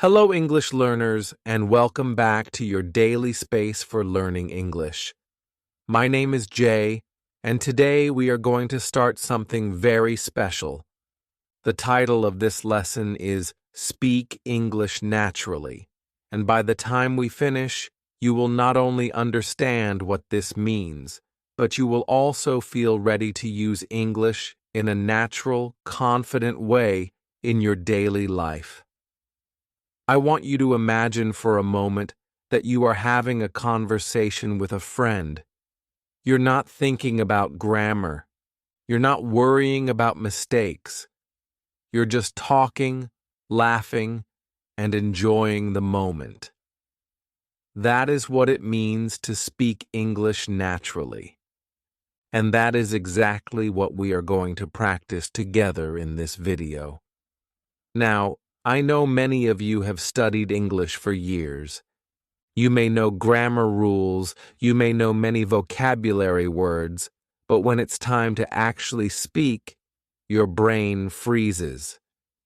Hello, English learners, and welcome back to your daily space for learning English. My name is Jay, and today we are going to start something very special. The title of this lesson is Speak English Naturally, and by the time we finish, you will not only understand what this means, but you will also feel ready to use English in a natural, confident way in your daily life. I want you to imagine for a moment that you are having a conversation with a friend. You're not thinking about grammar. You're not worrying about mistakes. You're just talking, laughing, and enjoying the moment. That is what it means to speak English naturally. And that is exactly what we are going to practice together in this video. Now, I know many of you have studied English for years. You may know grammar rules, you may know many vocabulary words, but when it's time to actually speak, your brain freezes.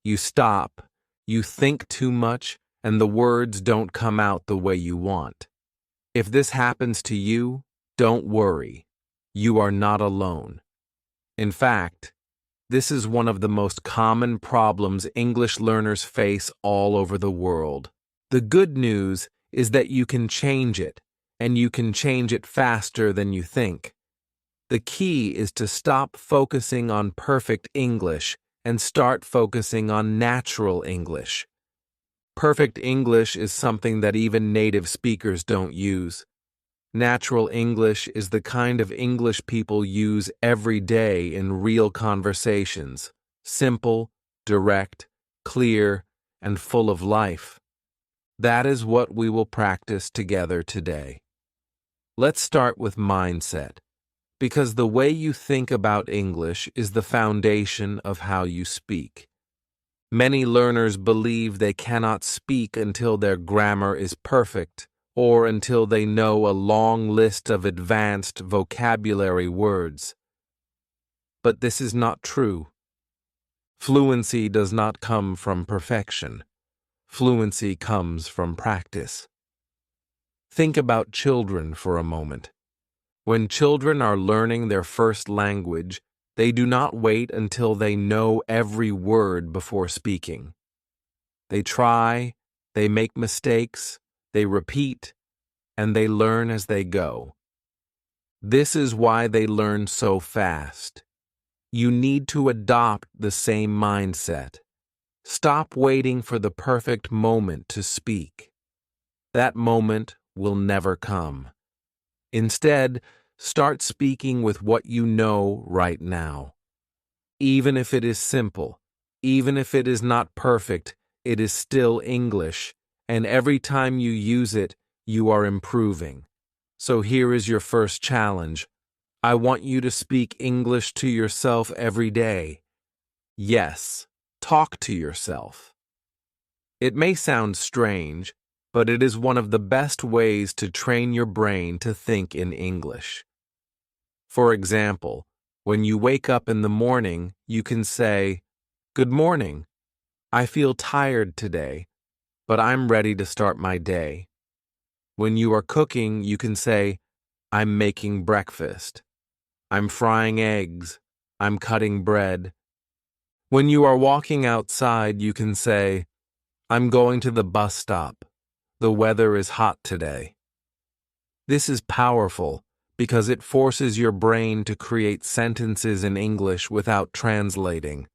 You stop, you think too much, and the words don't come out the way you want. If this happens to you, don't worry. You are not alone. In fact, this is one of the most common problems English learners face all over the world. The good news is that you can change it, and you can change it faster than you think. The key is to stop focusing on perfect English and start focusing on natural English. Perfect English is something that even native speakers don't use. Natural English is the kind of English people use every day in real conversations. Simple, direct, clear, and full of life. That is what we will practice together today. Let's start with mindset, because the way you think about English is the foundation of how you speak. Many learners believe they cannot speak until their grammar is perfect, or until they know a long list of advanced vocabulary words. But this is not true. Fluency does not come from perfection. Fluency comes from practice. Think about children for a moment. When children are learning their first language, they do not wait until they know every word before speaking. They try, they make mistakes, they repeat, and they learn as they go. This is why they learn so fast. You need to adopt the same mindset. Stop waiting for the perfect moment to speak. That moment will never come. Instead, start speaking with what you know right now. Even if it is simple, even if it is not perfect, it is still English, and every time you use it, you are improving. So here is your first challenge. I want you to speak English to yourself every day. Yes, talk to yourself. It may sound strange, but it is one of the best ways to train your brain to think in English. For example, when you wake up in the morning, you can say, "Good morning. I feel tired today, but I'm ready to start my day." When you are cooking, you can say, "I'm making breakfast. I'm frying eggs. I'm cutting bread." When you are walking outside, you can say, "I'm going to the bus stop. The weather is hot today." This is powerful because it forces your brain to create sentences in English without translating.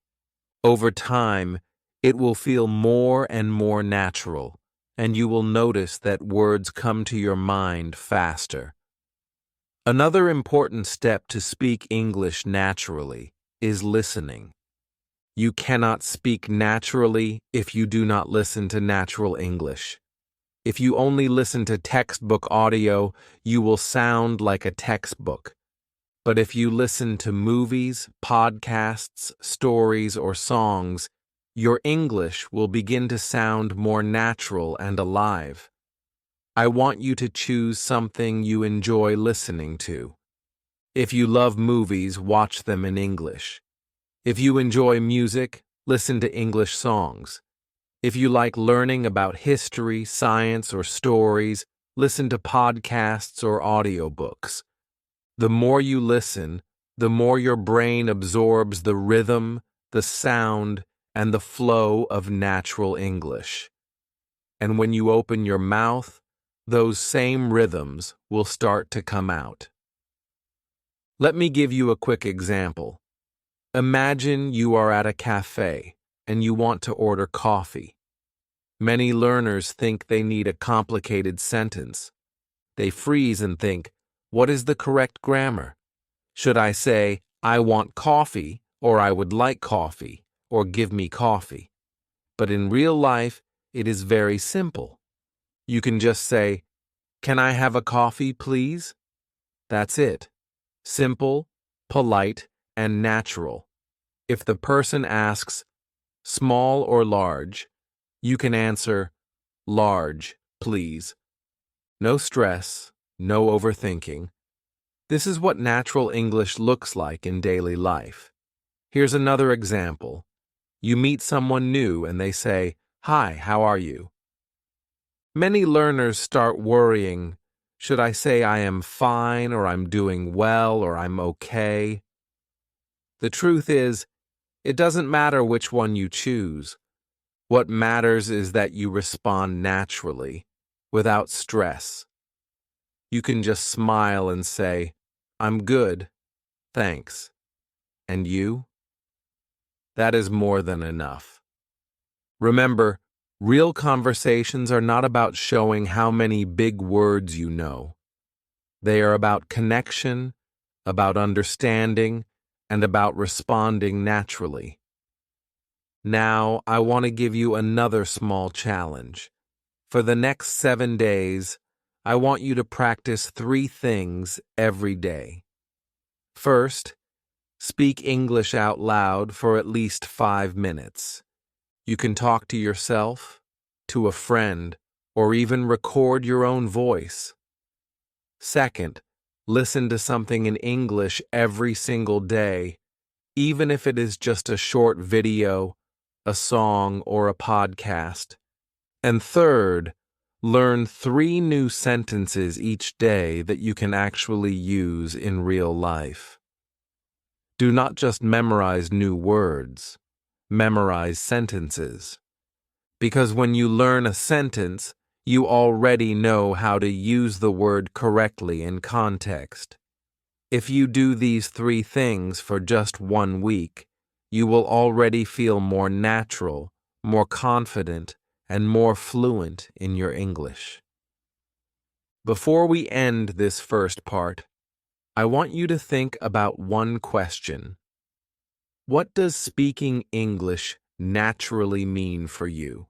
Over time, it will feel more and more natural, and you will notice that words come to your mind faster. Another important step to speak English naturally is listening. You cannot speak naturally if you do not listen to natural English. If you only listen to textbook audio, you will sound like a textbook. But if you listen to movies, podcasts, stories, or songs, your English will begin to sound more natural and alive. I want you to choose something you enjoy listening to. If you love movies, watch them in English. If you enjoy music, listen to English songs. If you like learning about history, science, or stories, listen to podcasts or audiobooks. The more you listen, the more your brain absorbs the rhythm, the sound, and the flow of natural English. And when you open your mouth, those same rhythms will start to come out. Let me give you a quick example. Imagine you are at a cafe and you want to order coffee. Many learners think they need a complicated sentence. They freeze and think, what is the correct grammar? Should I say, I want coffee, or I would like coffee, or give me coffee? But in real life, it is very simple. You can just say, can I have a coffee, please? That's it. Simple, polite, and natural. If the person asks, small or large, you can answer, large, please. No stress, no overthinking. This is what natural English looks like in daily life. Here's another example. You meet someone new and they say, hi, how are you? Many learners start worrying, should I say I am fine, or I'm doing well, or I'm okay? The truth is, it doesn't matter which one you choose. What matters is that you respond naturally, without stress. You can just smile and say, I'm good, thanks. And you? That is more than enough. Remember, real conversations are not about showing how many big words you know. They are about connection, about understanding, and about responding naturally. Now, I want to give you another small challenge. For the next 7 days, I want you to practice 3 things every day. First, speak English out loud for at least 5 minutes. You can talk to yourself, to a friend, or even record your own voice. Second, listen to something in English every single day, even if it is just a short video, a song, or a podcast. And third, learn 3 new sentences each day that you can actually use in real life. Do not just memorize new words, memorize sentences. Because when you learn a sentence, you already know how to use the word correctly in context. If you do these 3 things for just 1 week, you will already feel more natural, more confident, and more fluent in your English. Before we end this first part, I want you to think about one question. What does speaking English naturally mean for you?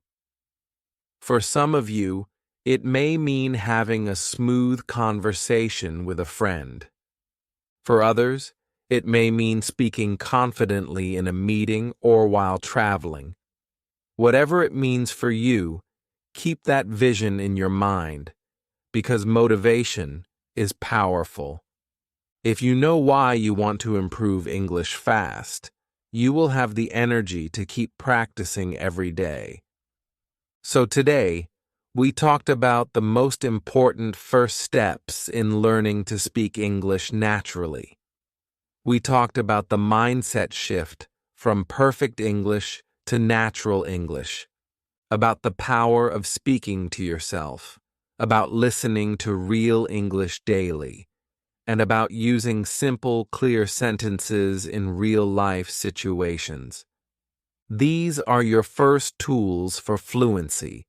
For some of you, it may mean having a smooth conversation with a friend. For others, it may mean speaking confidently in a meeting or while traveling. Whatever it means for you, keep that vision in your mind, because motivation is powerful. If you know why you want to improve English fast, you will have the energy to keep practicing every day. So today, we talked about the most important first steps in learning to speak English naturally. We talked about the mindset shift from perfect English to natural English, about the power of speaking to yourself, about listening to real English daily, and about using simple, clear sentences in real-life situations. These are your first tools for fluency,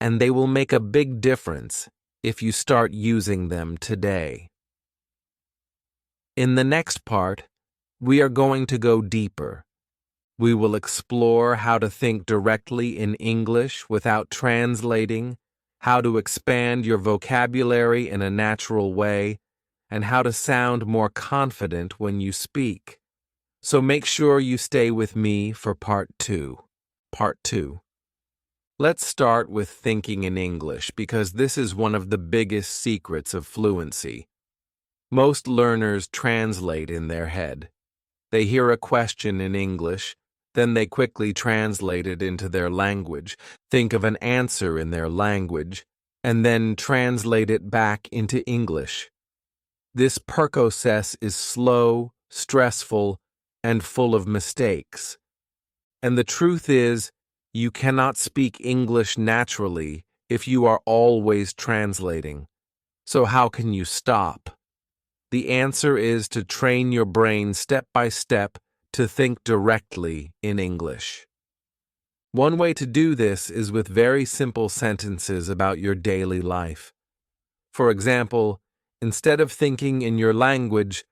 and they will make a big difference if you start using them today. In the next part, we are going to go deeper. We will explore how to think directly in English without translating, how to expand your vocabulary in a natural way, and how to sound more confident when you speak. So make sure you stay with me for part 2. Part 2. Let's start with thinking in English because this is one of the biggest secrets of fluency. Most learners translate in their head. They hear a question in English, Then they quickly translate it into their language, think of an answer in their language, and then translate it back into English. This process is slow, stressful, and full of mistakes. And the truth is, you cannot speak English naturally if you are always translating. So how can you stop? The answer is to train your brain step by step to think directly in English. One way to do this is with very simple sentences about your daily life. For example, instead of thinking in your language,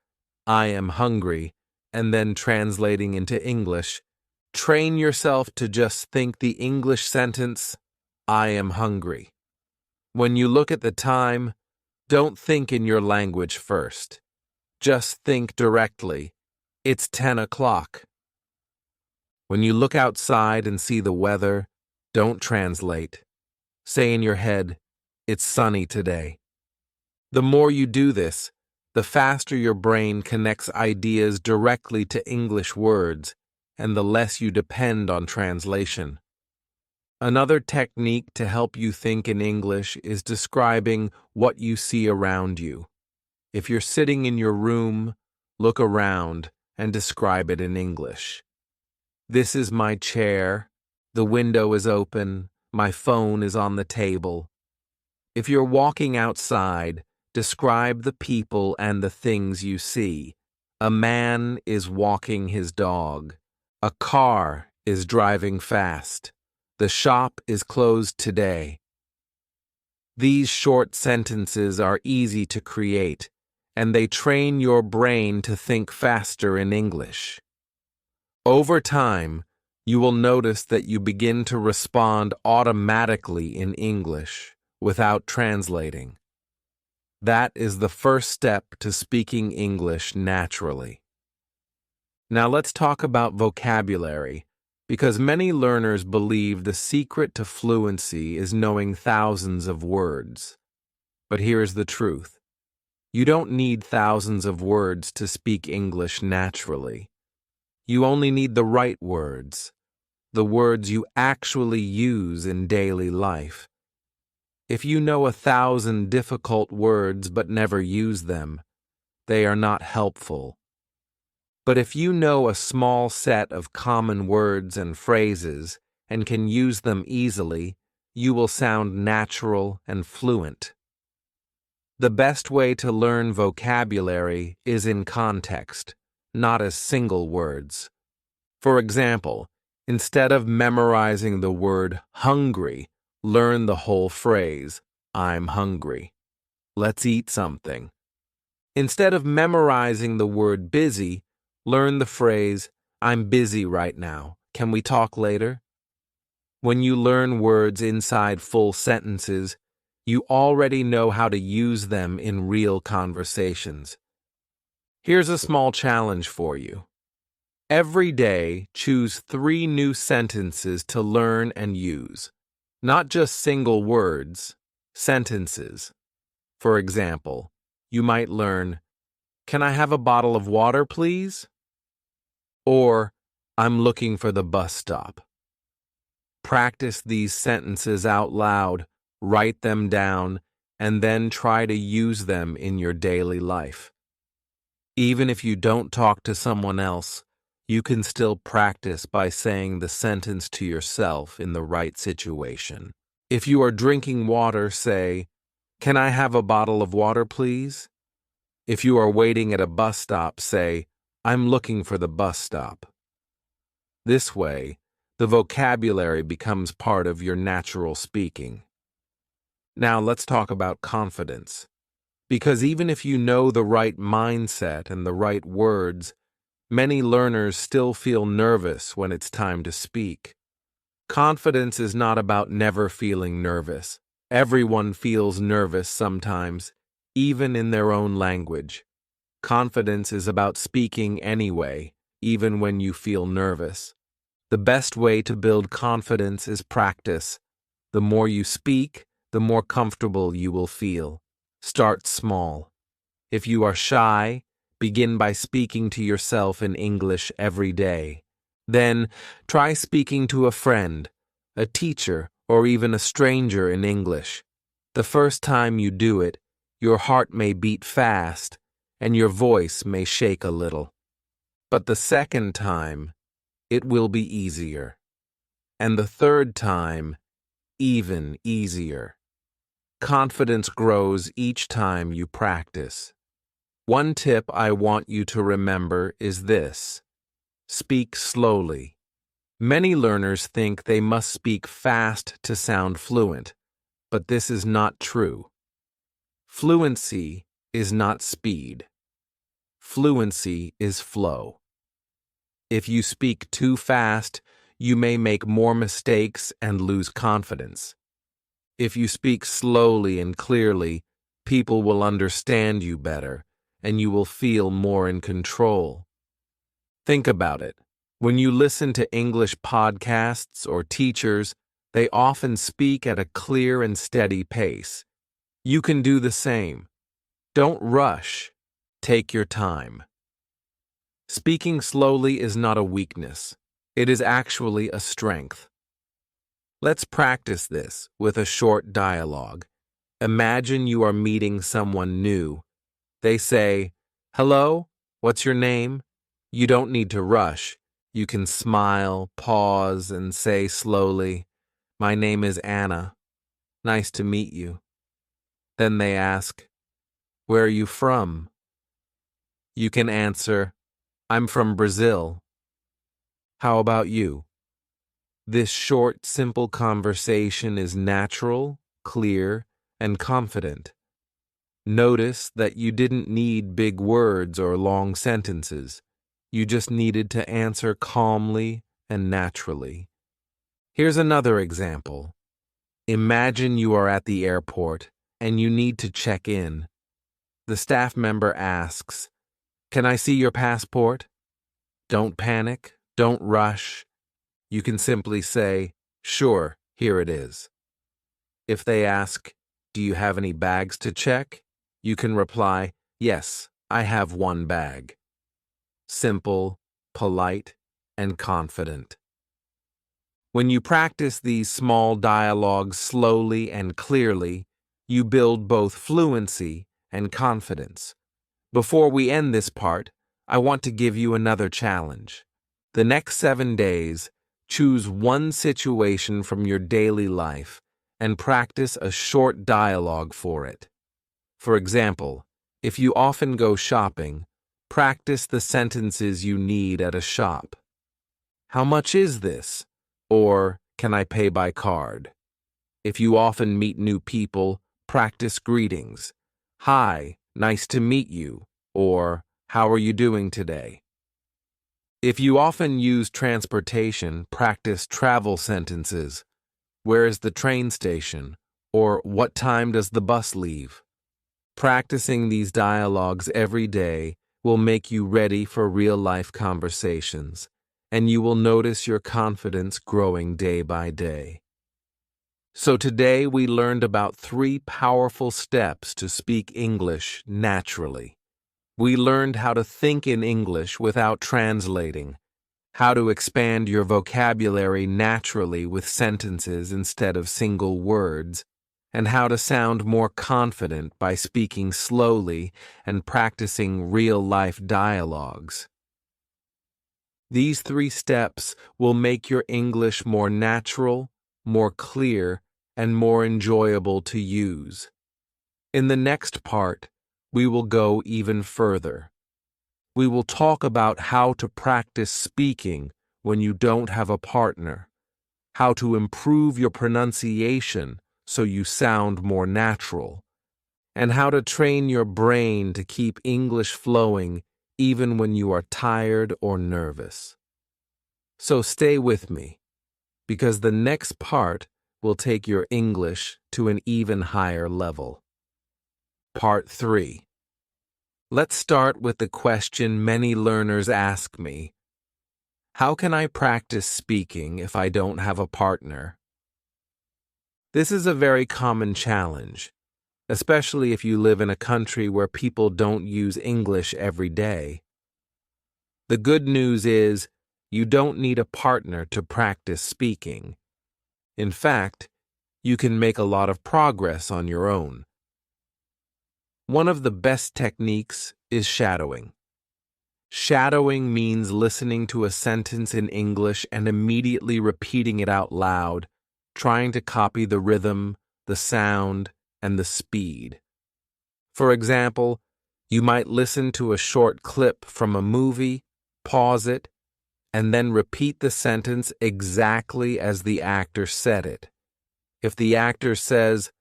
"I am hungry," and then translating into English, train yourself to just think the English sentence, "I am hungry." When you look at the time, don't think in your language first. Just think directly, "It's 10 o'clock." When you look outside and see the weather, don't translate. Say in your head, "It's sunny today." The more you do this, the faster your brain connects ideas directly to English words, and the less you depend on translation. Another technique to help you think in English is describing what you see around you. If you're sitting in your room, look around and describe it in English. "This is my chair, the window is open, my phone is on the table." If you're walking outside, describe the people and the things you see. A man is walking his dog. A car is driving fast. The shop is closed today. These short sentences are easy to create, and they train your brain to think faster in English. Over time, you will notice that you begin to respond automatically in English without translating. That is the first step to speaking English naturally. Now let's talk about vocabulary, because many learners believe the secret to fluency is knowing thousands of words. But here's the truth. You don't need thousands of words to speak English naturally. You only need the right words, the words you actually use in daily life. If you know 1,000 difficult words but never use them, they are not helpful. But if you know a small set of common words and phrases and can use them easily, you will sound natural and fluent. The best way to learn vocabulary is in context, not as single words. For example, instead of memorizing the word hungry, learn the whole phrase, "I'm hungry. Let's eat something." Instead of memorizing the word busy, learn the phrase, "I'm busy right now. Can we talk later?" When you learn words inside full sentences, you already know how to use them in real conversations. Here's a small challenge for you. Every day, choose 3 new sentences to learn and use. Not just single words, sentences. For example, you might learn, "Can I have a bottle of water, please?" Or, "I'm looking for the bus stop." Practice these sentences out loud, write them down, and then try to use them in your daily life. Even if you don't talk to someone else, you can still practice by saying the sentence to yourself in the right situation. If you are drinking water, say, "Can I have a bottle of water, please?" If you are waiting at a bus stop, say, "I'm looking for the bus stop." This way, the vocabulary becomes part of your natural speaking. Now let's talk about confidence. Because even if you know the right mindset and the right words, many learners still feel nervous when it's time to speak. Confidence is not about never feeling nervous. Everyone feels nervous sometimes, even in their own language. Confidence is about speaking anyway, even when you feel nervous. The best way to build confidence is practice. The more you speak, the more comfortable you will feel. Start small. If you are shy, begin by speaking to yourself in English every day. Then try speaking to a friend, a teacher, or even a stranger in English. The first time you do it, your heart may beat fast and your voice may shake a little. But the second time, it will be easier. And the third time, even easier. Confidence grows each time you practice. One tip I want you to remember is this: speak slowly. Many learners think they must speak fast to sound fluent, but this is not true. Fluency is not speed. Fluency is flow. If you speak too fast, you may make more mistakes and lose confidence. If you speak slowly and clearly, people will understand you better, and you will feel more in control. Think about it. When you listen to English podcasts or teachers, they often speak at a clear and steady pace. You can do the same. Don't rush. Take your time. Speaking slowly is not a weakness. It is actually a strength. Let's practice this with a short dialogue. Imagine you are meeting someone new. They say, "Hello, what's your name?" You don't need to rush. You can smile, pause, and say slowly, "My name is Anna. Nice to meet you." Then they ask, "Where are you from?" You can answer, "I'm from Brazil. How about you?" This short, simple conversation is natural, clear, and confident. Notice that you didn't need big words or long sentences. You just needed to answer calmly and naturally. Here's another example. Imagine you are at the airport and you need to check in. The staff member asks, "Can I see your passport?" Don't panic, don't rush. You can simply say, "Sure, here it is." If they ask, "Do you have any bags to check?" you can reply, "Yes, I have one bag." Simple, polite, and confident. When you practice these small dialogues slowly and clearly, you build both fluency and confidence. Before we end this part, I want to give you another challenge. The next 7 days, choose one situation from your daily life and practice a short dialogue for it. For example, if you often go shopping, practice the sentences you need at a shop. "How much is this?" Or, "Can I pay by card?" If you often meet new people, practice greetings. "Hi, nice to meet you," or "How are you doing today?" If you often use transportation, practice travel sentences. "Where is the train station?" Or "What time does the bus leave?" Practicing these dialogues every day will make you ready for real-life conversations, and you will notice your confidence growing day by day. So today we learned about 3 powerful steps to speak English naturally. We learned how to think in English without translating, how to expand your vocabulary naturally with sentences instead of single words, and how to sound more confident by speaking slowly and practicing real-life dialogues. These 3 steps will make your English more natural, more clear, and more enjoyable to use. In the next part, we will go even further. We will talk about how to practice speaking when you don't have a partner, how to improve your pronunciation so you sound more natural, and how to train your brain to keep English flowing even when you are tired or nervous. So stay with me, because the next part will take your English to an even higher level. Part 3. Let's start with the question many learners ask me. How can I practice speaking if I don't have a partner? This is a very common challenge, especially if you live in a country where people don't use English every day. The good news is, You don't need a partner to practice speaking. In fact, you can make a lot of progress on your own. One of the best techniques is shadowing. Shadowing means listening to a sentence in English and immediately repeating it out loud, trying to copy the rhythm, the sound, and the speed. For example, you might listen to a short clip from a movie, pause it, and then repeat the sentence exactly as the actor said it. If the actor says,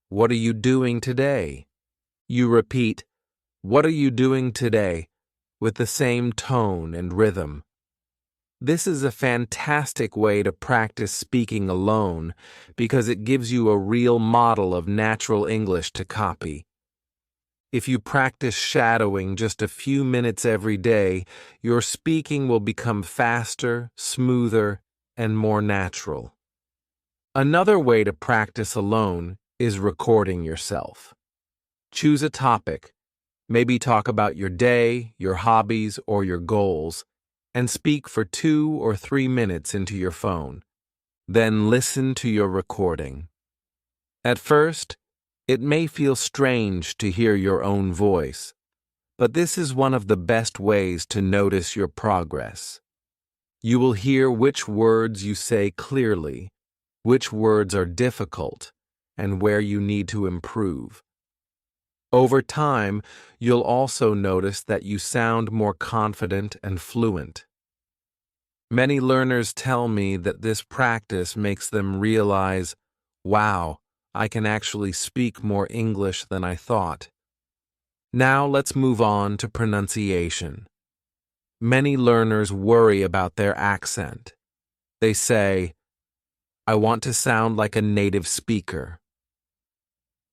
"What are you doing today?" you repeat, "What are you doing today?" with the same tone and rhythm. This is a fantastic way to practice speaking alone because it gives you a real model of natural English to copy. If you practice shadowing just a few minutes every day, your speaking will become faster, smoother, and more natural. Another way to practice alone is recording yourself. Choose a topic, maybe talk about your day, your hobbies, or your goals, and speak for 2 or 3 minutes into your phone. Then listen to your recording. At first, it may feel strange to hear your own voice, but this is one of the best ways to notice your progress. You will hear which words you say clearly, which words are difficult, and where you need to improve. Over time, you'll also notice that you sound more confident and fluent. Many learners tell me that this practice makes them realize, wow, I can actually speak more English than I thought. Now let's move on to pronunciation. Many learners worry about their accent. They say, "I want to sound like a native speaker."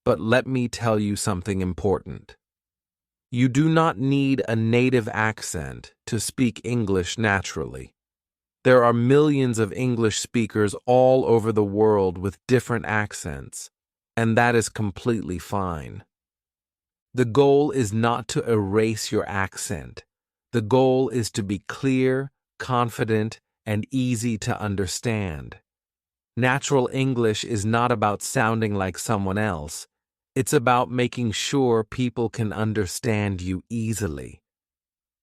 But let me tell you something important. You do not need a native accent to speak English naturally. There are millions of English speakers all over the world with different accents, and that is completely fine. The goal is not to erase your accent. The goal is to be clear, confident, and easy to understand. Natural English is not about sounding like someone else. It's about making sure people can understand you easily.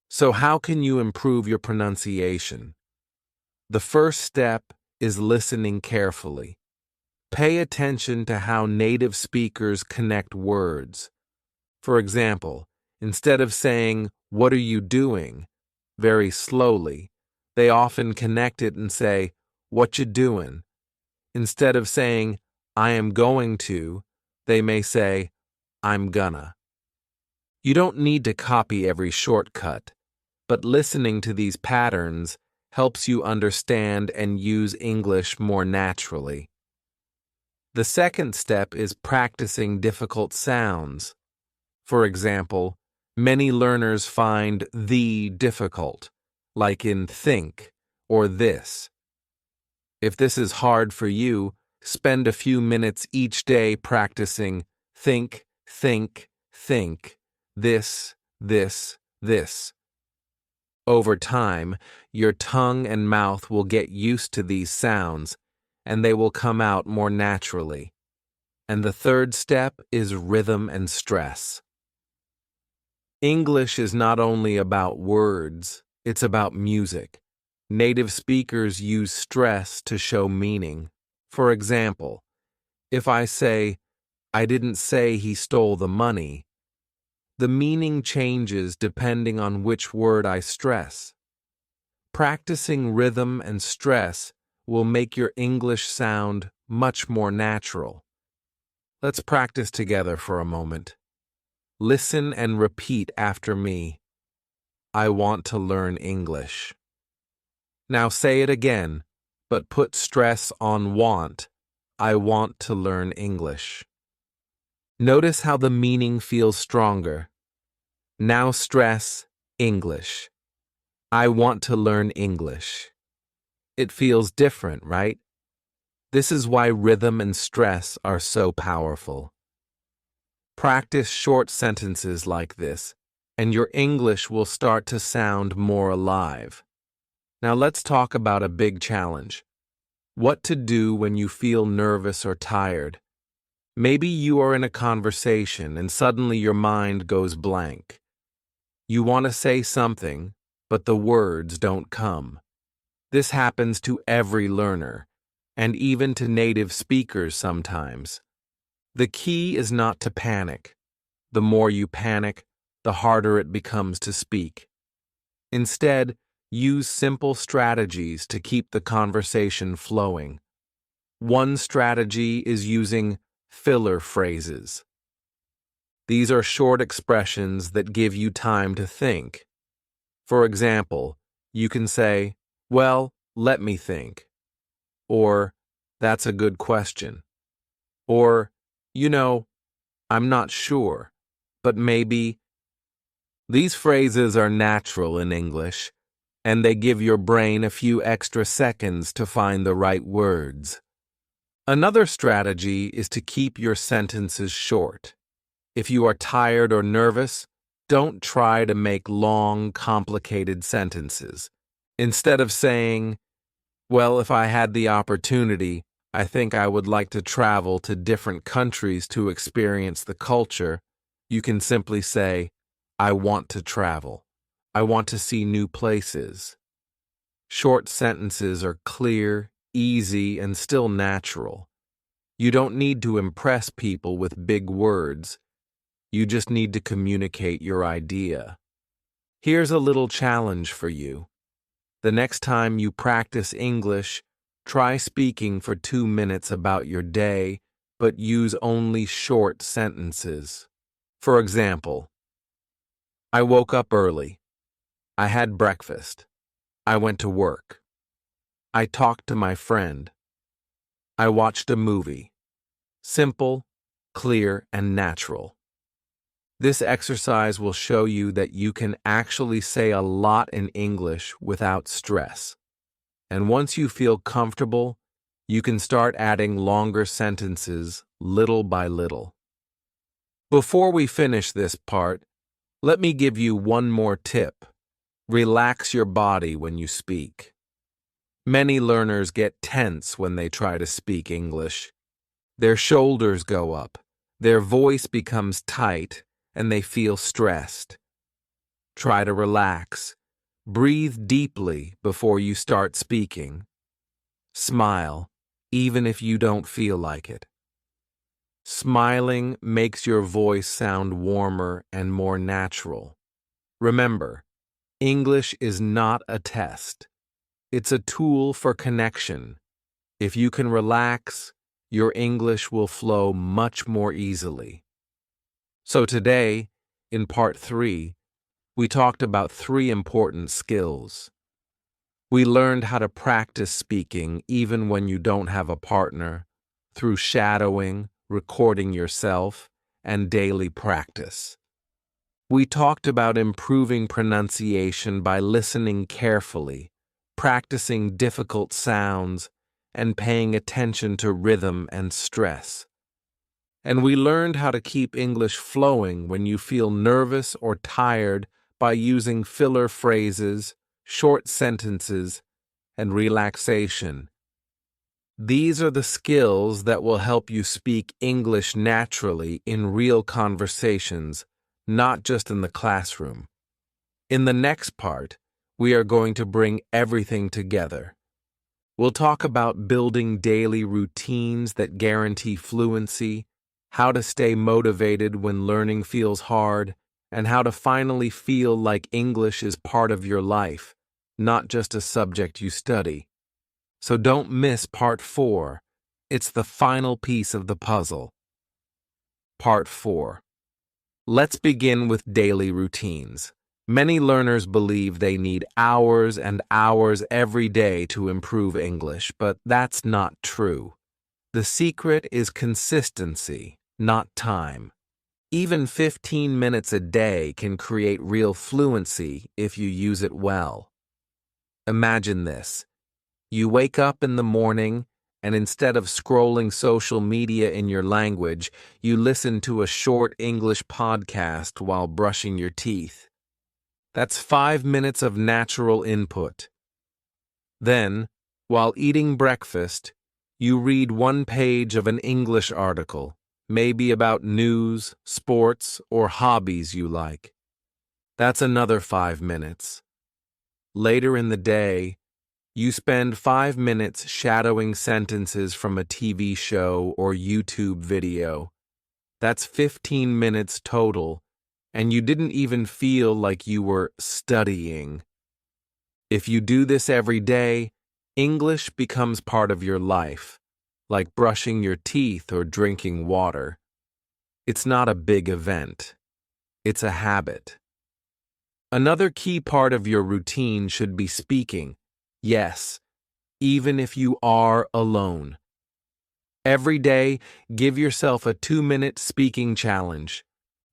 So how can you improve your pronunciation? The first step is listening carefully. Pay attention to how native speakers connect words. For example, instead of saying, "What are you doing?" very slowly, they often connect it and say, "What you doing?" Instead of saying, "I am going to," they may say, "I'm gonna." You don't need to copy every shortcut, but listening to these patterns helps you understand and use English more naturally. The second step is practicing difficult sounds. For example, many learners find the difficult, like in think or this. If this is hard for you, spend a few minutes each day practicing think, think, think, this, this, this. Over time, your tongue and mouth will get used to these sounds, and they will come out more naturally. And the third step is rhythm and stress. English is not only about words, it's about music. Native speakers use stress to show meaning. For example, if I say, "I didn't say he stole the money," the meaning changes depending on which word I stress. Practicing rhythm and stress will make your English sound much more natural. Let's practice together for a moment. Listen and repeat after me. I want to learn English. Now say it again, but put stress on want. I want to learn English. Notice how the meaning feels stronger. Now stress English. I want to learn English. It feels different, right? This is why rhythm and stress are so powerful. Practice short sentences like this, and your English will start to sound more alive. Now let's talk about a big challenge. What to do when you feel nervous or tired. Maybe you are in a conversation and suddenly your mind goes blank. You want to say something, but the words don't come. This happens to every learner, and even to native speakers sometimes. The key is not to panic. The more you panic, the harder it becomes to speak. Instead, use simple strategies to keep the conversation flowing. One strategy is using filler phrases. These are short expressions that give you time to think. For example, you can say, "Well, let me think," or "That's a good question," or, "You know, I'm not sure, but maybe." These phrases are natural in English, and they give your brain a few extra seconds to find the right words. Another strategy is to keep your sentences short. If you are tired or nervous, don't try to make long, complicated sentences. Instead of saying, "Well, if I had the opportunity, I think I would like to travel to different countries to experience the culture," you can simply say, "I want to travel. I want to see new places." Short sentences are clear, easy, and still natural. You don't need to impress people with big words. You just need to communicate your idea. Here's a little challenge for you. The next time you practice English, try speaking for 2 minutes about your day, but use only short sentences. For example, "I woke up early. I had breakfast. I went to work. I talked to my friend. I watched a movie." Simple, clear, and natural. This exercise will show you that you can actually say a lot in English without stress. And once you feel comfortable, you can start adding longer sentences little by little. Before we finish this part, let me give you one more tip. Relax your body when you speak. Many learners get tense when they try to speak English. Their shoulders go up, their voice becomes tight, and they feel stressed. Try to relax. Breathe deeply before you start speaking. Smile, even if you don't feel like it. Smiling makes your voice sound warmer and more natural. Remember, English is not a test. It's a tool for connection. If you can relax, your English will flow much more easily. So today, in part 3, we talked about 3 important skills. We learned how to practice speaking even when you don't have a partner, through shadowing, recording yourself, and daily practice. We talked about improving pronunciation by listening carefully, practicing difficult sounds, and paying attention to rhythm and stress. And we learned how to keep English flowing when you feel nervous or tired by using filler phrases, short sentences, and relaxation. These are the skills that will help you speak English naturally in real conversations, not just in the classroom. In the next part, we are going to bring everything together. We'll talk about building daily routines that guarantee fluency, how to stay motivated when learning feels hard, and how to finally feel like English is part of your life, not just a subject you study. So don't miss part 4. It's the final piece of the puzzle. Part 4. Let's begin with daily routines. Many learners believe they need hours and hours every day to improve English, but that's not true. The secret is consistency, not time. Even 15 minutes a day can create real fluency if you use it well. Imagine this. You wake up in the morning, and instead of scrolling social media in your language, you listen to a short English podcast while brushing your teeth. That's 5 minutes of natural input. Then, while eating breakfast, you read one page of an English article, maybe about news, sports, or hobbies you like. That's another 5 minutes. Later in the day, you spend 5 minutes shadowing sentences from a TV show or YouTube video. That's 15 minutes total, and you didn't even feel like you were studying. If you do this every day, English becomes part of your life, like brushing your teeth or drinking water. It's not a big event. It's a habit. Another key part of your routine should be speaking. Yes, even if you are alone. Every day, give yourself a 2-minute speaking challenge.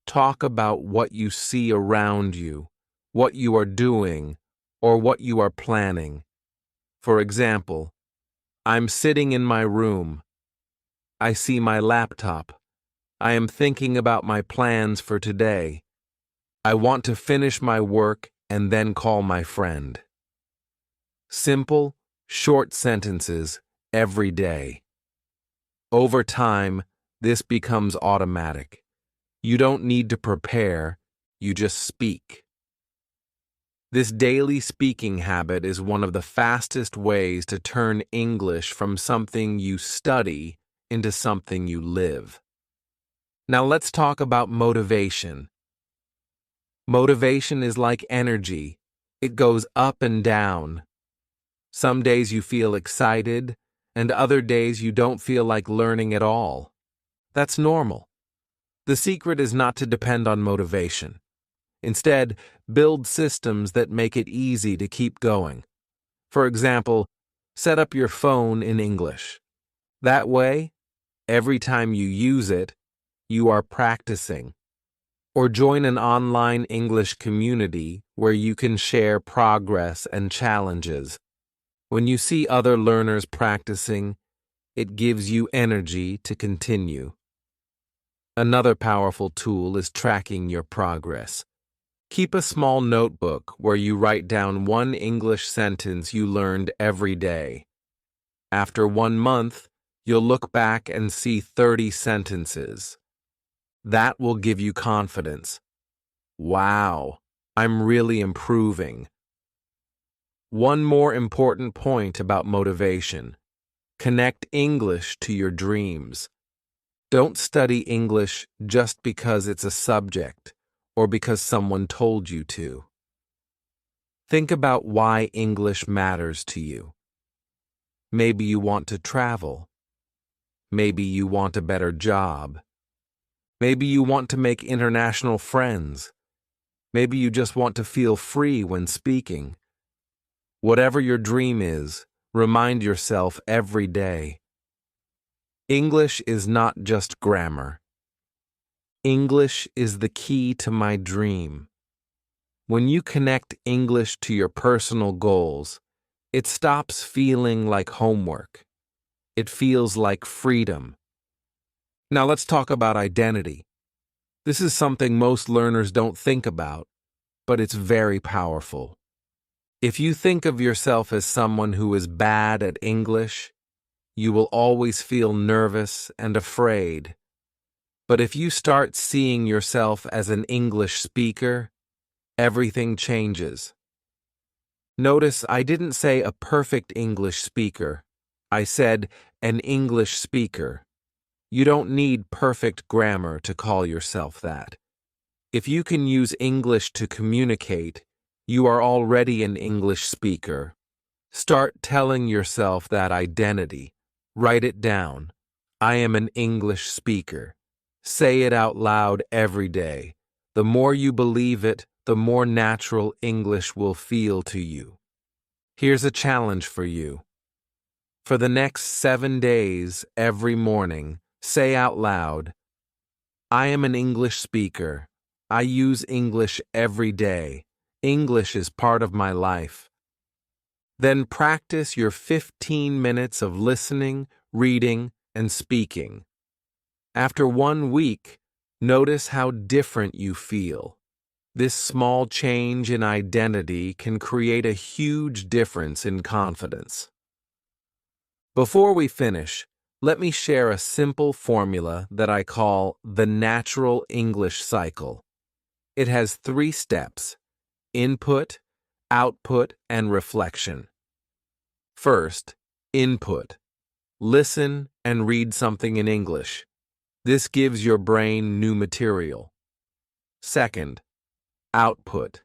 Talk about what you see around you, what you are doing, or what you are planning. For example, I'm sitting in my room. I see my laptop. I am thinking about my plans for today. I want to finish my work and then call my friend. Simple, short sentences every day. Over time, this becomes automatic. You don't need to prepare, you just speak. This daily speaking habit is one of the fastest ways to turn English from something you study into something you live. Now let's talk about motivation. Motivation is like energy. It goes up and down. Some days you feel excited, and other days you don't feel like learning at all. That's normal. The secret is not to depend on motivation. Instead, build systems that make it easy to keep going. For example, set up your phone in English. That way, every time you use it, you are practicing. Or join an online English community where you can share progress and challenges. When you see other learners practicing, it gives you energy to continue. Another powerful tool is tracking your progress. Keep a small notebook where you write down one English sentence you learned every day. After 1 month, you'll look back and see 30 sentences. That will give you confidence. Wow, I'm really improving. One more important point about motivation. Connect English to your dreams. Don't study English just because it's a subject or because someone told you to. Think about why English matters to you. Maybe you want to travel. Maybe you want a better job. Maybe you want to make international friends. Maybe you just want to feel free when speaking. Whatever your dream is, remind yourself every day. English is not just grammar. English is the key to my dream. When you connect English to your personal goals, it stops feeling like homework. It feels like freedom. Now let's talk about identity. This is something most learners don't think about, but it's very powerful. If you think of yourself as someone who is bad at English, you will always feel nervous and afraid. But if you start seeing yourself as an English speaker, everything changes. Notice I didn't say a perfect English speaker. I said an English speaker. You don't need perfect grammar to call yourself that. If you can use English to communicate, you are already an English speaker. Start telling yourself that identity. Write it down. I am an English speaker. Say it out loud every day. The more you believe it, the more natural English will feel to you. Here's a challenge for you. For the next 7 days, every morning, say out loud, I am an English speaker. I use English every day. English is part of my life. Then practice your 15 minutes of listening, reading, and speaking. After 1 week, notice how different you feel. This small change in identity can create a huge difference in confidence. Before we finish, let me share a simple formula that I call the natural English cycle. It has 3 steps: input, output, and reflection. First, input. Listen and read something in English. This gives your brain new material. Second, output.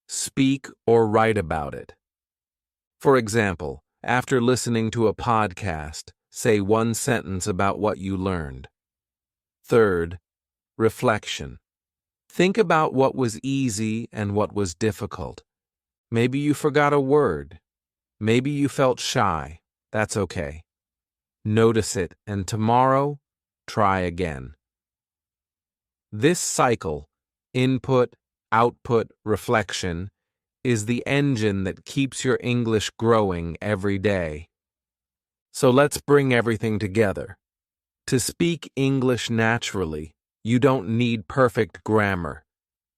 Speak or write about it. For example, after listening to a podcast, say 1 sentence about what you learned. Third, reflection. Think about what was easy and what was difficult. Maybe you forgot a word. Maybe you felt shy. That's okay. Notice it, and tomorrow, try again. This cycle, input, output, reflection, is the engine that keeps your English growing every day. So let's bring everything together. To speak English naturally, you don't need perfect grammar.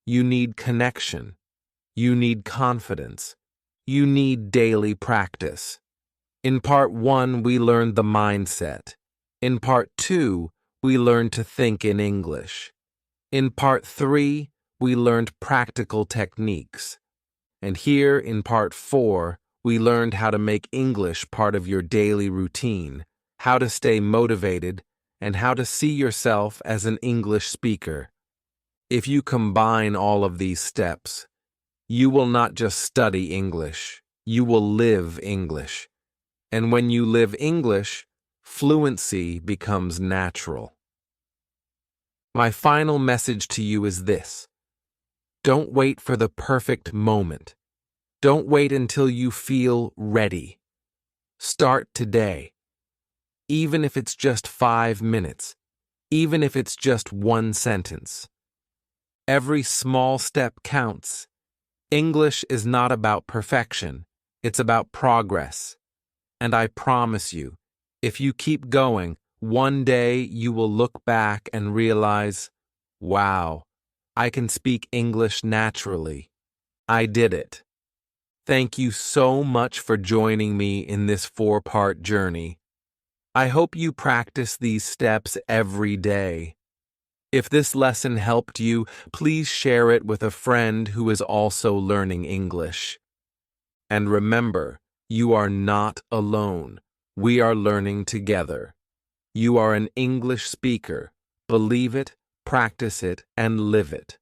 You need connection. You need confidence. You need daily practice. In part 1, we learned the mindset. In part 2, we learned to think in English. In part 3, we learned practical techniques. And here in part 4, we learned how to make English part of your daily routine, how to stay motivated, and how to see yourself as an English speaker. If you combine all of these steps, you will not just study English, you will live English. And when you live English, fluency becomes natural. My final message to you is this: don't wait for the perfect moment. Don't wait until you feel ready. Start today. Even if it's just 5 minutes, even if it's just 1 sentence. Every small step counts. English is not about perfection, it's about progress. And I promise you, if you keep going, one day you will look back and realize, wow, I can speak English naturally. I did it. Thank you so much for joining me in this 4-part journey. I hope you practice these steps every day. If this lesson helped you, please share it with a friend who is also learning English. And remember, you are not alone. We are learning together. You are an English speaker. Believe it, practice it, and live it.